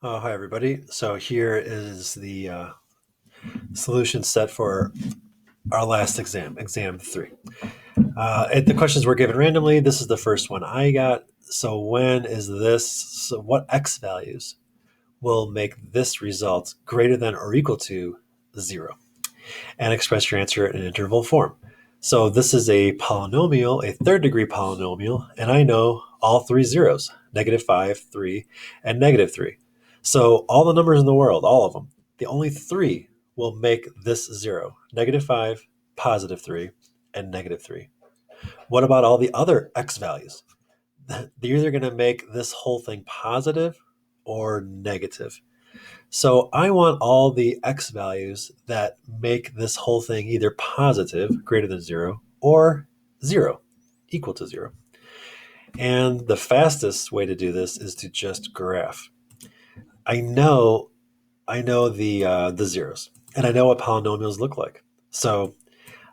Hi, everybody. So here is the solution set for our last exam, exam 3. The questions were given randomly. This is the first one I got. So when is this? So what x values will make this result greater than or equal to 0? And express your answer in interval form. So this is a polynomial, a third degree polynomial, and I know all three zeros, -5, 3, and -3. So all the numbers in the world, all of them, the only three will make this 0, -5, +3, and -3. What about all the other x values? They're either going to make this whole thing positive or negative. So I want all the x values that make this whole thing either positive, greater than 0, or 0, equal to 0. And the fastest way to do this is to just graph. I know the zeros, and I know what polynomials look like. So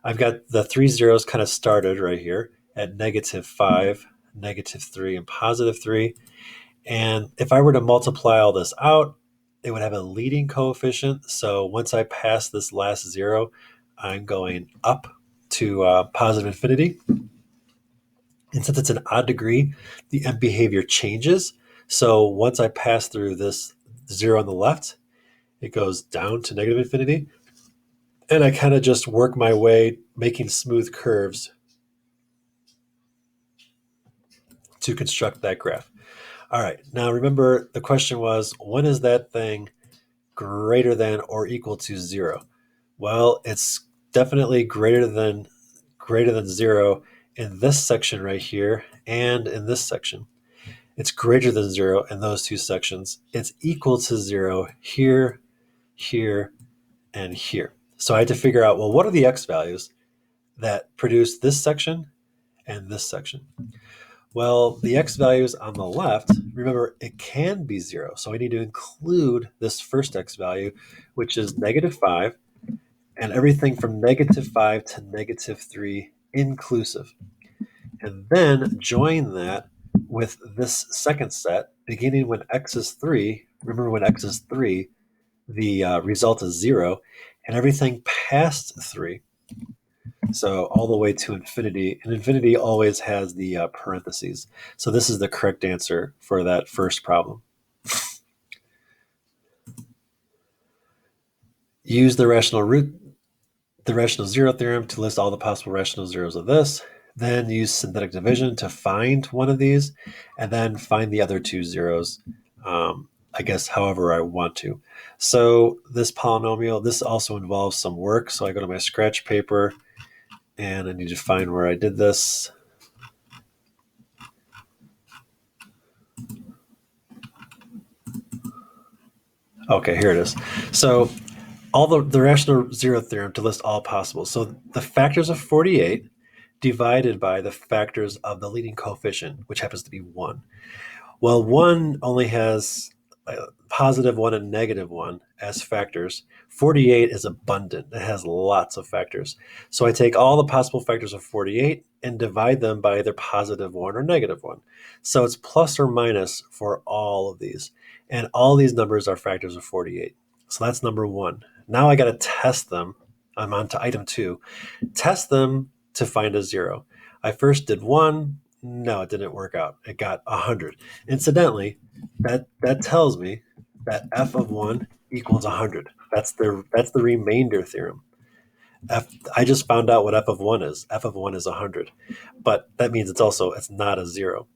I've got the three zeros kind of started right here at -5, -3, and +3. And if I were to multiply all this out, it would have a leading coefficient. So once I pass this last zero, I'm going up to positive infinity. And since it's an odd degree, the end behavior changes. So once I pass through this zero on the left, it goes down to negative infinity. And I kind of just work my way, making smooth curves to construct that graph. All right, now remember the question was, when is that thing greater than or equal to 0? Well, it's definitely greater than 0 in this section right here and in this section. It's greater than 0 in those two sections. It's equal to 0 here, here, and here. So I had to figure out, well, what are the x values that produce this section and this section? Well, the x values on the left, remember, it can be 0. So we need to include this first x value, which is -5, and everything from -5 to -3 inclusive. And then join that with this second set, beginning when x is 3. Remember, when x is 3, the result is 0, and everything past 3. So all the way to infinity, and infinity always has the parentheses. So this is the correct answer for that first problem. Use the rational zero theorem to list all the possible rational zeros of this. Then use synthetic division to find one of these, and then find the other two zeros, I guess, however I want to. So this polynomial, this also involves some work. So I go to my scratch paper, and I need to find where I did this. Okay, here it is. So all the rational zero theorem to list all possible. So the factors of 48 divided by the factors of the leading coefficient, which happens to be 1. Well, 1 only has +1 and -1 as factors. 48 is abundant. It has lots of factors. So I take all the possible factors of 48 and divide them by either +1 or -1. So it's plus or minus for all of these. And all these numbers are factors of 48. So that's number 1. Now I got to test them. I'm on to item 2. Test them to find a 0. I first did 1. No, it didn't work out. It got 100. Incidentally, that tells me that f of 1 equals 100. That's the remainder theorem. I just found out what f of 1 is. F of 1 is 100. But that means it's not a 0.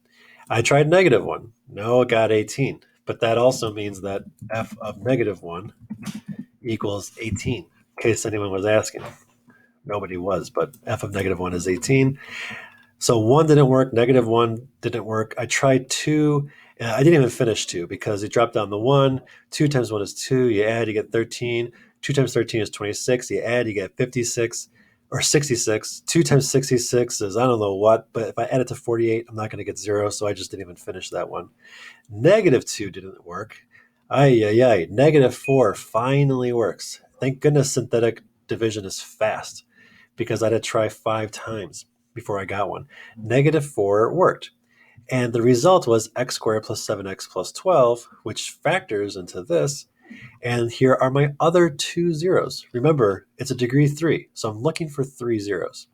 I tried -1. No, it got 18. But that also means that f of -1 equals 18, in case anyone was asking. Nobody was, but f of -1 is 18. So 1 didn't work, -1 didn't work. I tried 2. I didn't even finish 2 because it dropped down the 1. 2 times 1 is 2. You add, you get 13. 2 times 13 is 26. You add, you get 56 or 66. 2 times 66 is I don't know what, but if I add it to 48, I'm not going to get 0, so I just didn't even finish that one. -2 didn't work. Ay, ay, ay. -4 finally works. Thank goodness synthetic division is fast because I had to try 5 times before I got one. -4 worked. And the result was x squared plus 7x plus 12, which factors into this. And here are my other two zeros. Remember, it's a degree 3, so I'm looking for 3 zeros.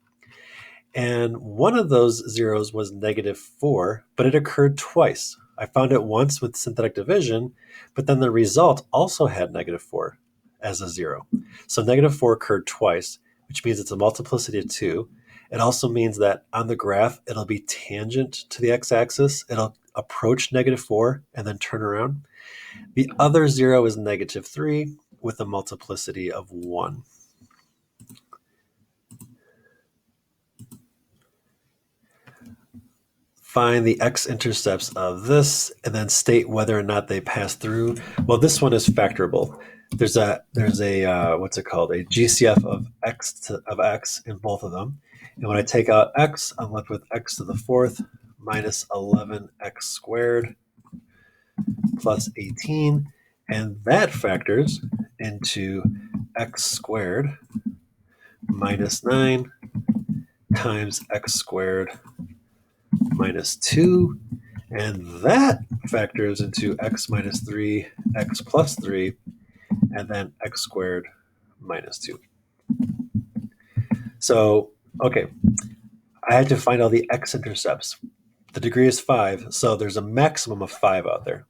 And one of those zeros was -4, but it occurred twice. I found it once with synthetic division, but then the result also had -4 as a zero. So -4 occurred twice, which means it's a multiplicity of 2. It also means that on the graph, it'll be tangent to the x-axis. It'll approach -4 and then turn around. The other zero is -3 with a multiplicity of 1. Find the x-intercepts of this and then state whether or not they pass through. Well, this one is factorable. There's a what's it called? A GCF of x in both of them. And when I take out x, I'm left with x to the fourth minus 11x squared plus 18. And that factors into x squared minus 9 times x squared minus 2, and that factors into x minus 3, x plus 3, and then x squared minus 2. So, okay, I had to find all the x-intercepts. The degree is 5, so there's a maximum of 5 out there.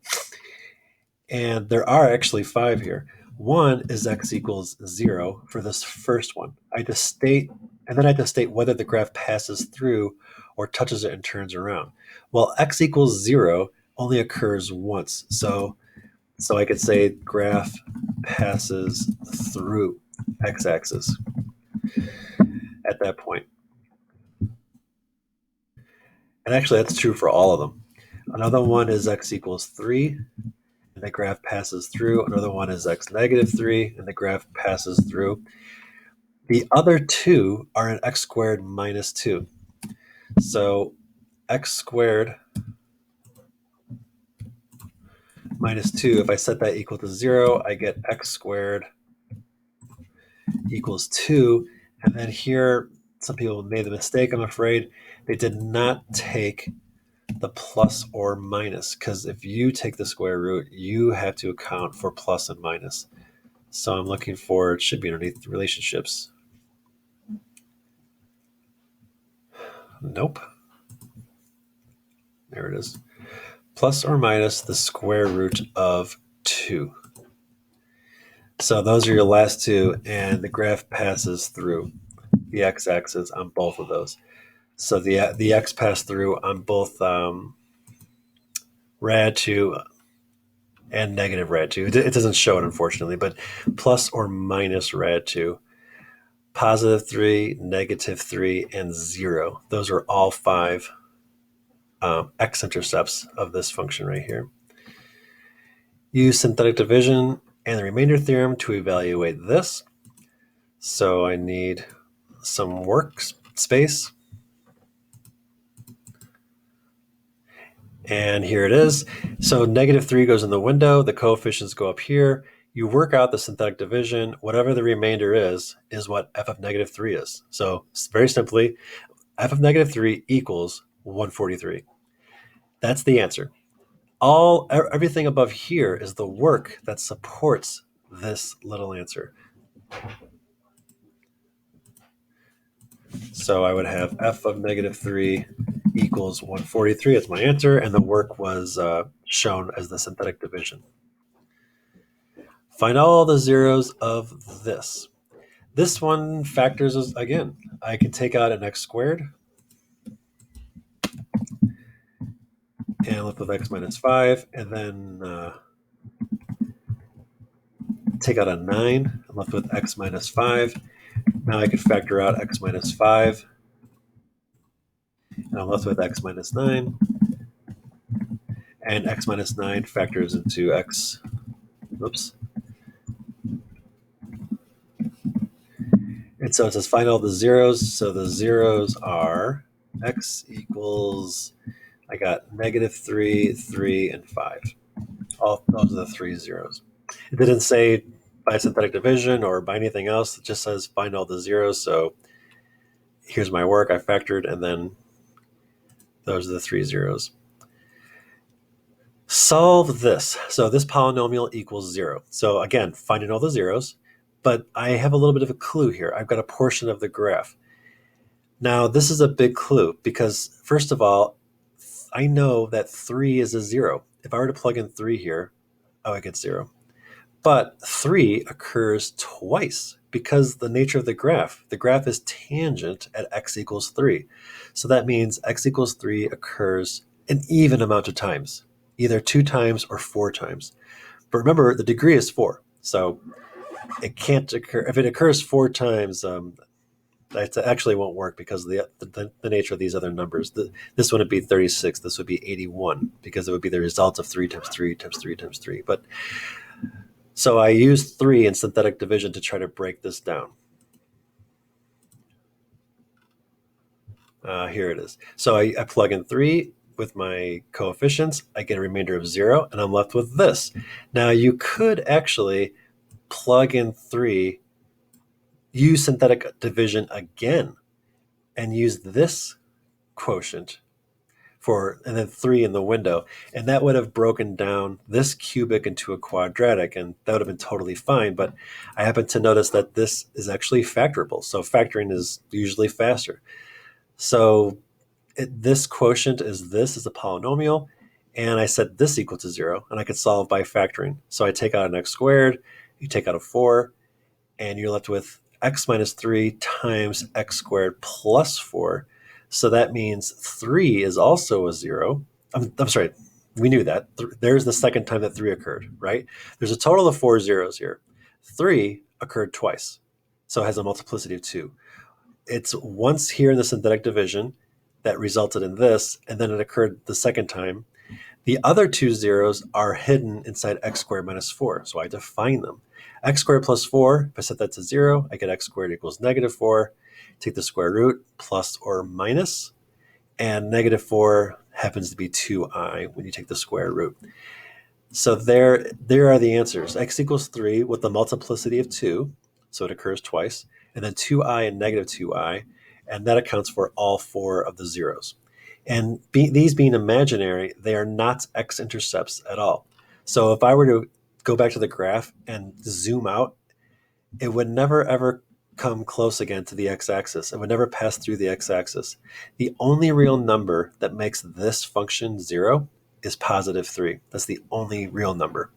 And there are actually 5 here. One is x equals 0 for this first one. I had to state, and then I had to state whether the graph passes through or touches it and turns around. Well, x equals 0 only occurs once. So I could say graph passes through x-axis at that point. And actually, that's true for all of them. Another one is x equals 3, and the graph passes through. Another one is x negative 3, and the graph passes through. The other two are in x squared minus 2. So x squared minus 2, if I set that equal to 0, I get x squared equals 2. And then here, some people made the mistake, I'm afraid. They did not take the plus or minus, because if you take the square root, you have to account for plus and minus. So I'm looking for, it should be underneath the relationships. Nope. There it is. Plus or minus the square root of 2. So those are your last two, and the graph passes through the x-axis on both of those. So the x passed through on both rad 2 and negative rad 2. It doesn't show it, unfortunately, but plus or minus rad 2, positive 3, negative 3, and 0. Those are all 5 x-intercepts of this function right here. Use synthetic division and the remainder theorem to evaluate this. So I need some workspace. And here it is. So -3 goes in the window. The coefficients go up here. You work out the synthetic division. Whatever the remainder is what f of -3 is. So very simply, f of -3 equals 143. That's the answer. Everything above here is the work that supports this little answer. So I would have f of -3 equals 143 as my answer, and the work was shown as the synthetic division. Find all the zeros of this. This one factors as, again, I can take out an x squared and left with x minus 5, and then take out a 9, I'm left with x minus 5. Now I can factor out x minus 5, and I'm left with x minus 9. And x minus 9 factors into x, oops. And so it says find all the zeros. So the zeros are x equals, I got -3, 3, and 5. All those are the 3 zeros. It didn't say by synthetic division or by anything else. It just says find all the zeros. So here's my work. I factored, and then those are the 3 zeros. Solve this. So this polynomial equals 0. So again, finding all the zeros, but I have a little bit of a clue here. I've got a portion of the graph. Now, this is a big clue because, first of all, I know that 3 is a 0. If I were to plug in 3 here, oh, I get 0. But 3 occurs twice because the nature of the graph is tangent at x equals 3. So that means x equals 3 occurs an even amount of times, either 2 times or 4 times. But remember, the degree is 4. So it can't occur. If it occurs 4 times, that actually won't work because of the nature of these other numbers. This wouldn't be 36. This would be 81 because it would be the result of 3 times 3 times 3 times 3. But so I used 3 in synthetic division to try to break this down. Here it is. So I plug in 3 with my coefficients. I get a remainder of 0, and I'm left with this. Now, you could actually plug in 3, use synthetic division again, and use this quotient and then 3 in the window. And that would have broken down this cubic into a quadratic, and that would have been totally fine. But I happen to notice that this is actually factorable. So factoring is usually faster. So this quotient is a polynomial. And I set this equal to 0, and I could solve by factoring. So I take out an x squared, you take out a 4, and you're left with x minus 3 times x squared plus 4. So that means 3 is also a 0. I'm sorry, we knew that. There's the second time that 3 occurred, right? There's a total of 4 zeros here. 3 occurred twice, so it has a multiplicity of 2. It's once here in the synthetic division that resulted in this, and then it occurred the second time. The other 2 zeros are hidden inside x squared minus 4, so I define them. X squared plus 4, if I set that to 0, I get x squared equals negative 4. Take the square root, plus or minus, and negative 4 happens to be 2i when you take the square root. So there are the answers. X equals 3 with the multiplicity of 2, so it occurs twice, and then 2i and negative 2i, and that accounts for all 4 of the zeros. And these being imaginary, they are not x-intercepts at all. So if I were to go back to the graph and zoom out, it would never ever come close again to the x-axis. It would never pass through the x-axis. The only real number that makes this function 0 is positive 3. That's the only real number.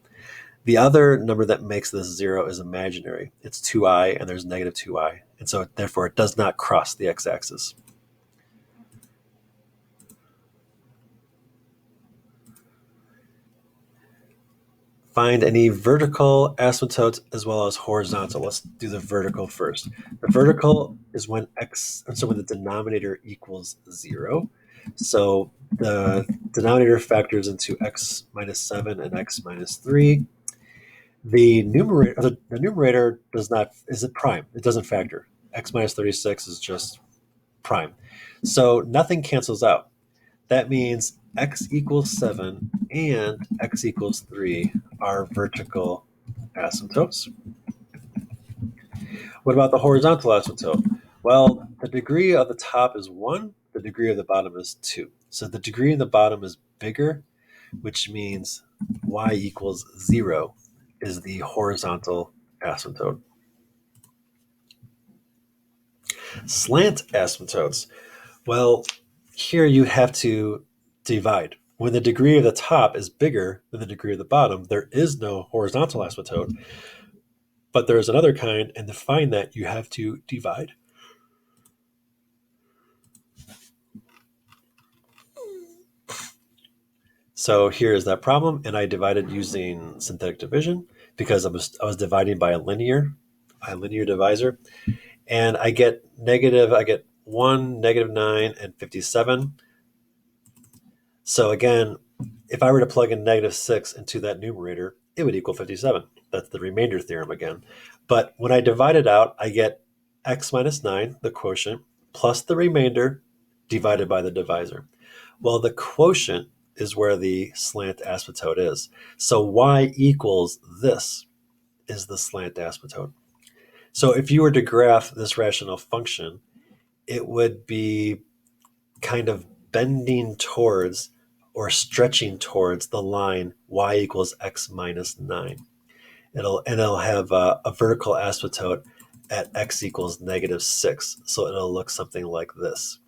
The other number that makes this 0 is imaginary. It's 2i, and there's negative 2i. And so therefore it does not cross the x-axis. Find any vertical asymptotes as well as horizontal. Let's do the vertical first. The vertical is when the denominator equals 0. So the denominator factors into x minus 7 and x minus 3. The numerator is a prime. It doesn't factor. X minus 36 is just prime. So nothing cancels out. That means x equals 7 and x equals 3 are vertical asymptotes. What about the horizontal asymptote? Well, the degree of the top is 1, the degree of the bottom is 2. So the degree of the bottom is bigger, which means y equals 0 is the horizontal asymptote. Slant asymptotes. Well, here you have to divide. When the degree of the top is bigger than the degree of the bottom, there is no horizontal asymptote. But there is another kind, and to find that, you have to divide. So here is that problem, and I divided using synthetic division because I was dividing by a linear divisor, and I get 1, negative 9, and 57. So again, if I were to plug in negative 6 into that numerator, it would equal 57. That's the remainder theorem again. But when I divide it out, I get x minus 9, the quotient, plus the remainder divided by the divisor. Well, the quotient is where the slant asymptote is. So y equals this is the slant asymptote. So if you were to graph this rational function, it would be kind of bending towards or stretching towards the line y equals x minus 9. It'll have a vertical asymptote at x equals -6. So it'll look something like this.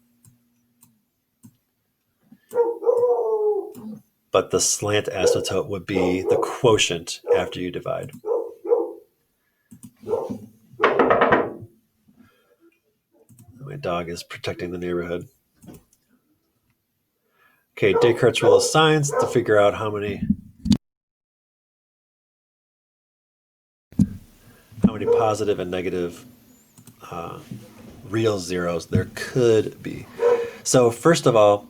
But the slant asymptote would be the quotient after you divide. My dog is protecting the neighborhood. Okay, Descartes' rule of signs to figure out how many positive and negative real zeros there could be. So first of all,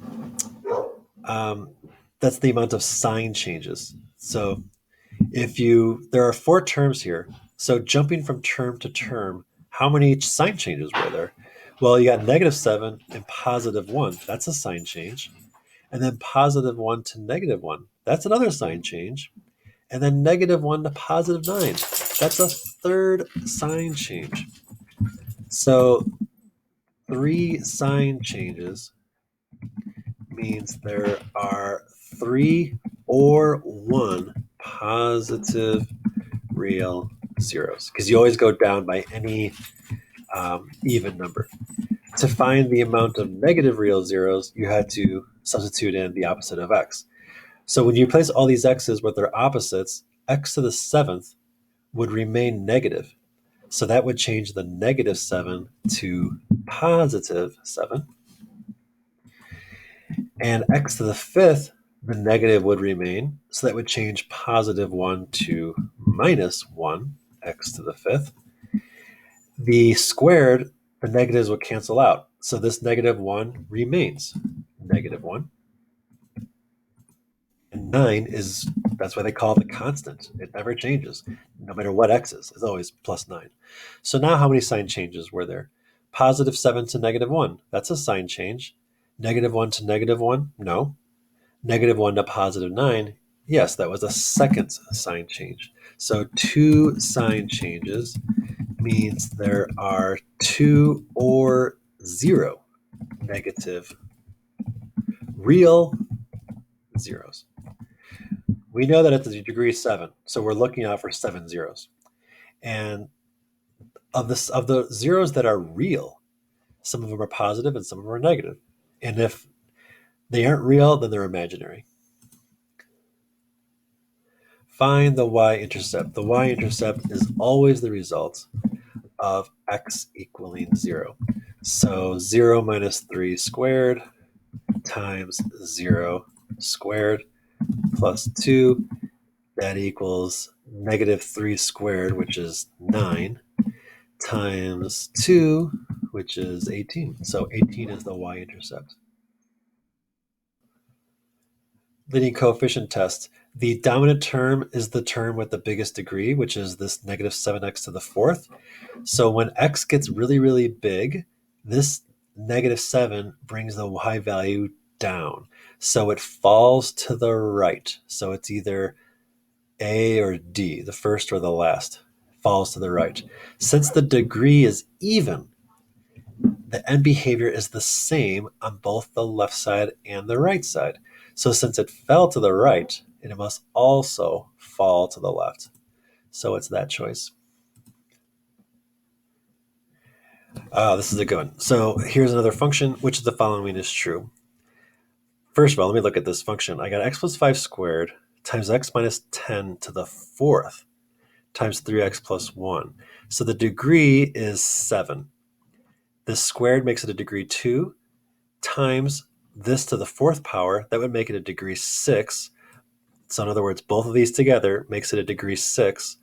that's the amount of sign changes. So there are 4 terms here. So jumping from term to term, how many sign changes were there? Well, you got -7 and +1. That's a sign change. And then +1 to -1. That's another sign change. And then -1 to +9. That's a third sign change. So 3 sign changes means there are 3 or 1 positive real zeros, because you always go down by any even number. To find the amount of negative real zeros, you had to substitute in the opposite of x. So when you place all these x's with their opposites, x to the 7th would remain negative. So that would change the -7 to +7. And x to the 5th, the negative would remain. So that would change +1 to -1, x to the 5th. The squared, the negatives would cancel out. So this -1 remains -1. And 9 that's why they call it a constant. It never changes. No matter what x is, it's always +9. So now how many sign changes were there? +7 to -1, that's a sign change. -1 to -1, no. -1 to +9, yes, that was a second sign change. So 2 sign changes means there are 2 or 0 negative real zeros. We know that it's a degree 7, so we're looking out for 7 zeros. And of the zeros that are real, some of them are positive and some of them are negative. And if they aren't real, then they're imaginary. Find the y-intercept. The y-intercept is always the result of x equaling 0. So 0 minus 3 squared times 0 squared plus 2, that equals -3 squared, which is 9, times 2, which is 18. So 18 is the y-intercept. Leading coefficient test. The dominant term is the term with the biggest degree, which is this -7x to the 4th. So when x gets really, really big, this -7 brings the y value down. So it falls to the right. So it's either A or D, the first or the last, falls to the right. Since the degree is even, the end behavior is the same on both the left side and the right side. So since it fell to the right, it must also fall to the left. So it's that choice. This is a good one. So here's another function. Which of the following is true? First of all, let me look at this function. I got x plus 5 squared times x minus 10 to the 4th times 3x plus 1. So the degree is 7. This squared makes it a degree 2 times this to the 4th power. That would make it a degree 6. So in other words, both of these together makes it a degree 6.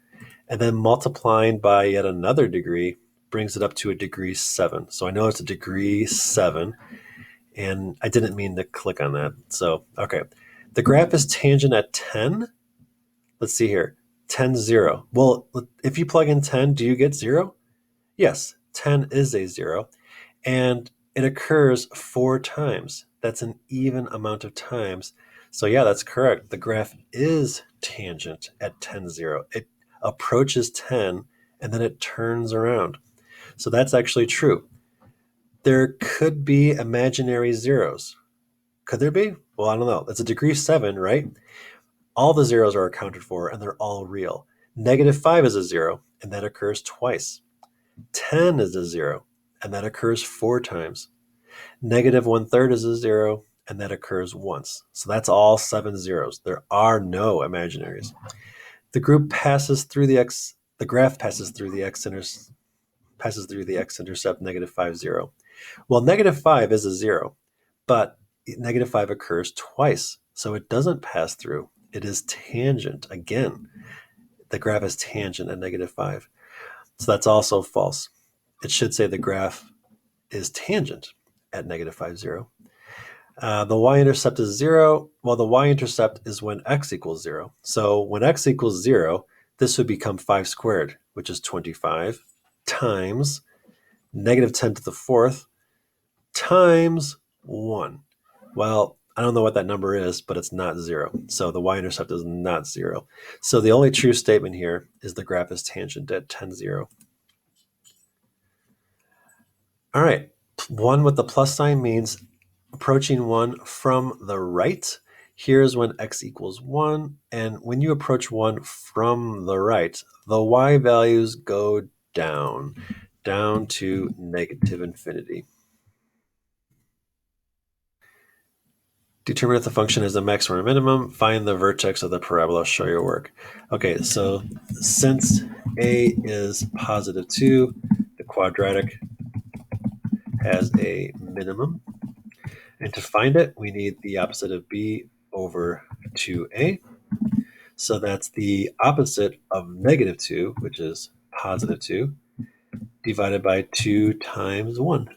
And then multiplying by yet another degree brings it up to a degree 7. So I know it's a degree 7. And I didn't mean to click on that. So, okay. The graph is tangent at 10. Let's see here. 10, 0. Well, if you plug in 10, do you get 0? Yes, 10 is a 0. And it occurs 4 times. That's an even amount of times. So yeah, that's correct. The graph is tangent at 10, 0. It approaches 10 and then it turns around. So that's actually true. There could be imaginary zeros. Could there be? Well, I don't know. It's a degree 7, right? All the zeros are accounted for, and they're all real. -5 is a 0, and that occurs twice. 10 is a 0, and that occurs 4 times. -1/3 is a 0, and that occurs once. So that's all 7 zeros. There are no imaginaries. The group passes through the graph passes through the x-intercept -5, 0. Well, -5 is a 0, but -5 occurs twice, so it doesn't pass through. It is tangent. Again, the graph is tangent at -5. So that's also false. It should say the graph is tangent at -5, 0. The y-intercept is 0. Well, the y-intercept is when x equals 0. So when x equals 0, this would become 5 squared, which is 25, times -10 to the 4th times 1. Well, I don't know what that number is, but it's not 0. So the y-intercept is not 0. So the only true statement here is the graph is tangent at 10, 0. All right. 1 with the plus sign means approaching 1 from the right. Here's when x equals 1. And when you approach 1 from the right, the y values go down to -infinity. Determine if the function is a max or a minimum. Find the vertex of the parabola. Show your work. Okay, so since a is +2, the quadratic has a minimum. And to find it, we need the opposite of b over 2a. So that's the opposite of -2, which is +2, divided by 2 times 1,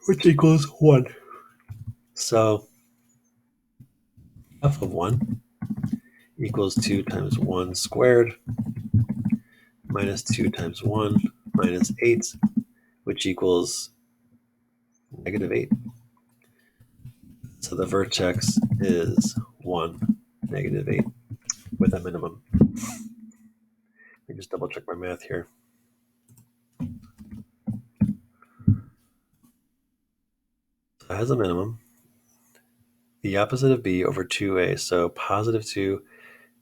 which equals 1. So f of 1 equals 2 times 1 squared minus 2 times 1 minus 8, which equals -8. So the vertex is 1, -8, with a minimum. Let me just double check my math here. So it has a minimum. The opposite of b over 2a, so +2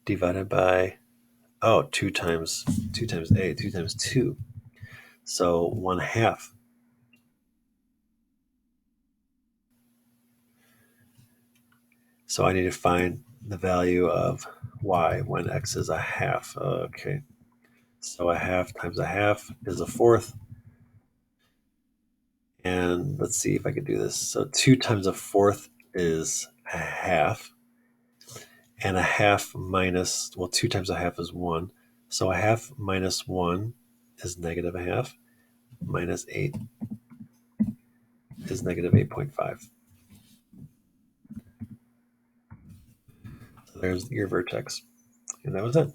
divided by, 2 times a, 2 times 2. So 1/2. So I need to find the value of y when x is a half. Okay. So a half times a half is a fourth. And let's see if I can do this. So 2 times a fourth is a half. And a half minus, 2 times a half is 1. So a half minus 1 is -1/2. Minus 8 is -8.5. So there's your vertex. And that was it.